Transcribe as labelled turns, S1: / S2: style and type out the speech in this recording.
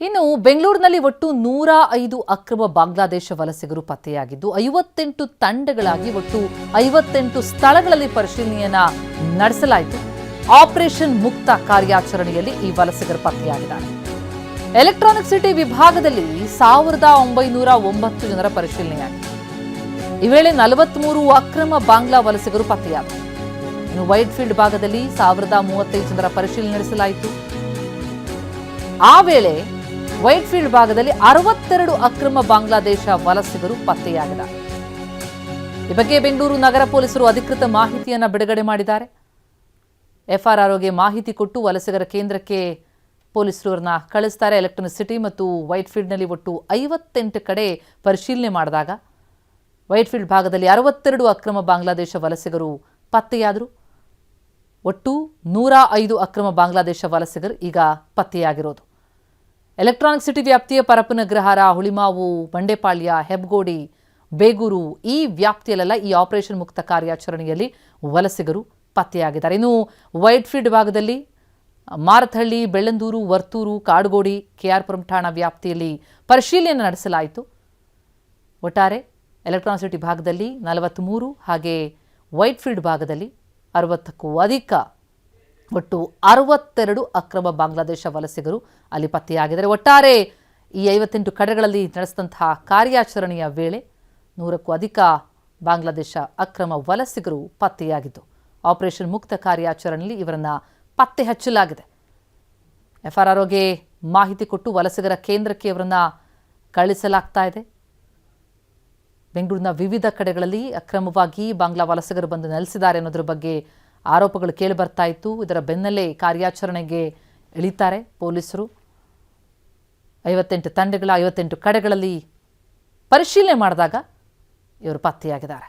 S1: ಇನ್ನು ಬೆಂಗಳೂರಿನಲ್ಲಿ ಒಟ್ಟು 105 ಅಕ್ರಮ ಬಾಂಗ್ಲಾದೇಶ ವಲಸಿಗರು ಪತ್ತೆಯಾಗಿದ್ದು 58 ತಂಡಗಳಾಗಿ ಒಟ್ಟು 58 ಸ್ಥಳಗಳಲ್ಲಿ ಪರಿಶೀಲನೆಯನ್ನ ನಡೆಸಲಾಯಿತು. ಆಪರೇಷನ್ ಮುಕ್ತ ಕಾರ್ಯಾಚರಣೆಯಲ್ಲಿ ಈ ವಲಸಿಗರು ಪತ್ತೆಯಾಗಿದ್ದಾರೆ. ಎಲೆಕ್ಟ್ರಾನಿಕ್ ಸಿಟಿ ವಿಭಾಗದಲ್ಲಿ 1909 ಜನರ ಪರಿಶೀಲನೆಯಾಗಿದೆ. ಈ ವೇಳೆ 43 ಅಕ್ರಮ ಬಾಂಗ್ಲಾ ವಲಸಿಗರು ಪತ್ತೆಯಾದರು. ಇನ್ನು ವೈಟ್ಫೀಲ್ಡ್ ಭಾಗದಲ್ಲಿ 1035 ಜನರ ಪರಿಶೀಲನೆ ನಡೆಸಲಾಯಿತು. ಆ ವೇಳೆ ವೈಟ್ಫೀಲ್ಡ್ ಭಾಗದಲ್ಲಿ 62 ಅಕ್ರಮ ಬಾಂಗ್ಲಾದೇಶ ವಲಸಿಗರು ಪತ್ತೆಯಾಗಿದ್ದಾರೆ. ಈ ಬಗ್ಗೆ ಬೆಂಗಳೂರು ನಗರ ಪೊಲೀಸರು ಅಧಿಕೃತ ಮಾಹಿತಿಯನ್ನು ಬಿಡುಗಡೆ ಮಾಡಿದ್ದಾರೆ. ಎಫ್ಆರ್ಆರ್ಒಗೆ ಮಾಹಿತಿ ಕೊಟ್ಟು ವಲಸಿಗರ ಕೇಂದ್ರಕ್ಕೆ ಪೊಲೀಸರನ್ನ ಕಳಿಸ್ತಾರೆ. ಎಲೆಕ್ಟ್ರಾನಿಕ್ ಸಿಟಿ ಮತ್ತು ವೈಟ್ಫೀಲ್ಡ್ನಲ್ಲಿ ಒಟ್ಟು 58 ಕಡೆ ಪರಿಶೀಲನೆ ಮಾಡಿದಾಗ ವೈಟ್ಫೀಲ್ಡ್ ಭಾಗದಲ್ಲಿ 62 ಅಕ್ರಮ ಬಾಂಗ್ಲಾದೇಶ ವಲಸಿಗರು ಪತ್ತೆಯಾದರು. ಒಟ್ಟು 105 ಅಕ್ರಮ ಬಾಂಗ್ಲಾದೇಶ ವಲಸಿಗರು ಈಗ ಪತ್ತೆಯಾಗಿರೋದು. ಎಲೆಕ್ಟ್ರಾನಿಕ್ ಸಿಟಿ ವ್ಯಾಪ್ತಿಯ ಪರಪ್ಪನಗ್ರಹಾರ, ಹುಳಿಮಾವು, ಬಂಡೆಪಾಳ್ಯ, ಹೆಬ್ಗೋಡಿ, ಬೇಗೂರು ಈ ವ್ಯಾಪ್ತಿಯಲ್ಲೆಲ್ಲ ಈ ಆಪರೇಷನ್ ಮುಕ್ತ ಕಾರ್ಯಾಚರಣೆಯಲ್ಲಿ ವಲಸಿಗರು ಪತ್ತೆಯಾಗಿದ್ದಾರೆ. ಇನ್ನು ವೈಟ್ಫೀಲ್ಡ್ ಭಾಗದಲ್ಲಿ ಮಾರತಹಳ್ಳಿ, ಬೆಳ್ಳಂದೂರು, ವರ್ತೂರು, ಕಾಡುಗೋಡಿ, ಕೆಆರ್ಪುರಂ ಠಾಣಾ ವ್ಯಾಪ್ತಿಯಲ್ಲಿ ಪರಿಶೀಲನೆ ನಡೆಸಲಾಯಿತು. ಒಟ್ಟಾರೆ ಎಲೆಕ್ಟ್ರಾನಿಕ್ ಸಿಟಿ ಭಾಗದಲ್ಲಿ 43 ಹಾಗೆ ವೈಟ್ಫೀಲ್ಡ್ ಭಾಗದಲ್ಲಿ 60ಕ್ಕೂ ಅಧಿಕ ಒಟ್ಟು 62 ಅಕ್ರಮ ಬಾಂಗ್ಲಾದೇಶ ವಲಸಿಗರು ಅಲ್ಲಿ ಪತ್ತೆಯಾಗಿದ್ದಾರೆ. ಒಟ್ಟಾರೆ ಈ 58 ಕಡೆಗಳಲ್ಲಿ ನಡೆಸಿದಂತಹ ಕಾರ್ಯಾಚರಣೆಯ ವೇಳೆ 100ಕ್ಕೂ ಅಧಿಕ ಬಾಂಗ್ಲಾದೇಶ ಅಕ್ರಮ ವಲಸಿಗರು ಪತ್ತೆಯಾಗಿದ್ದು ಆಪರೇಷನ್ ಮುಕ್ತ ಕಾರ್ಯಾಚರಣೆಯಲ್ಲಿ ಇವರನ್ನು ಪತ್ತೆ ಹಚ್ಚಲಾಗಿದೆ. ಎಫ್ಆರ್ಆರ್ಒಗೆ ಮಾಹಿತಿ ಕೊಟ್ಟು ವಲಸಿಗರ ಕೇಂದ್ರಕ್ಕೆ ಇವರನ್ನು ಕಳಿಸಲಾಗ್ತಾ ಇದೆ. ಬೆಂಗಳೂರಿನ ವಿವಿಧ ಕಡೆಗಳಲ್ಲಿ ಅಕ್ರಮವಾಗಿ ಬಾಂಗ್ಲಾ ವಲಸಿಗರು ಬಂದು ನೆಲೆಸಿದ್ದಾರೆ ಅನ್ನೋದ್ರ ಬಗ್ಗೆ ಆರೋಪಗಳು ಕೇಳಿಬರ್ತಾ ಇತ್ತು. ಇದರ ಬೆನ್ನಲ್ಲೇ ಕಾರ್ಯಾಚರಣೆಗೆ ಇಳಿತಾರೆ ಪೊಲೀಸರು. 58 ತಂಡಗಳ 58 ಕಡೆಗಳಲ್ಲಿ ಪರಿಶೀಲನೆ ಮಾಡಿದಾಗ ಇವರು ಪತ್ತೆಯಾಗಿದ್ದಾರೆ.